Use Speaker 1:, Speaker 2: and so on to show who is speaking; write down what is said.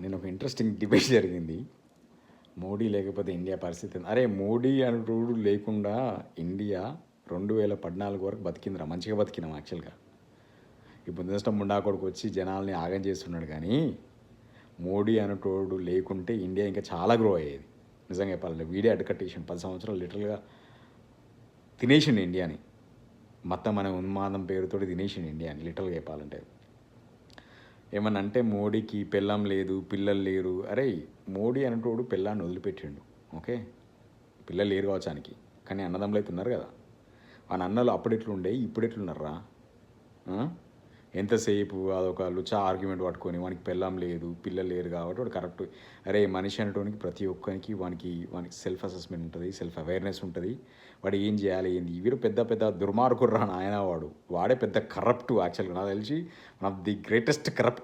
Speaker 1: నేను ఒక interesting debate జరిగింది. మోడీ లేకపోతే ఇండియా పరిస్థితి అరే మోడీ అనుడు లేకుండా ఇండియా 2014 వరకు బతికిందిరా, మంచిగా బతికినాం యాక్చువల్గా. ఇప్పుడు జస్ట్ ముండా కొడుకు వచ్చి జనాల్ని ఆగం చేస్తున్నాడు, కానీ మోడీ అనేటోడు లేకుంటే ఇండియా ఇంకా చాలా గ్రో అయ్యేది. నిజంగా చెప్పాలంటే వీడే అడ్డుకట్టేసిండు. 10 సంవత్సరాలు లిటరల్గా తినేసిండు ఇండియాని. మొత్తం అనే ఉన్మాదం పేరుతో తినేసిండు ఇండియాని లిటరల్గా చెప్పాలంటే. ఏమన్నా అంటే మోడీకి పెళ్ళం లేదు, పిల్లలు లేరు. అరే మోడీ అనేటోడు పెళ్ళాన్ని వదిలిపెట్టిండు, ఓకే, పిల్లలు లేరు కావచ్చానికి, కానీ అన్నదమ్ములు అయితే ఉన్నారు కదా. ఆ అన్నలు అప్పుడు ఎట్లుండే ఇప్పుడు ఎట్లున్నారా? ఎంతసేపు అదొక లుచా ఆర్గ్యుమెంట్ పట్టుకొని వానికి పెళ్ళం లేదు, పిల్లలు లేరు కాబట్టి వాడు కరెక్ట్. అరే మనిషి అనేటోనికి ప్రతి ఒక్కరికి వానికి సెల్ఫ్ అసెస్మెంట్ ఉంటుంది, సెల్ఫ్ అవేర్నెస్ ఉంటుంది. వాడు ఏం చేయాలి ఏంది. వీడు పెద్ద పెద్ద దుర్మార్గుడు రా నాయన. వాడే పెద్ద కరప్ట్ యాక్చువల్గా నాకు తెలిసి one of the greatest corrupt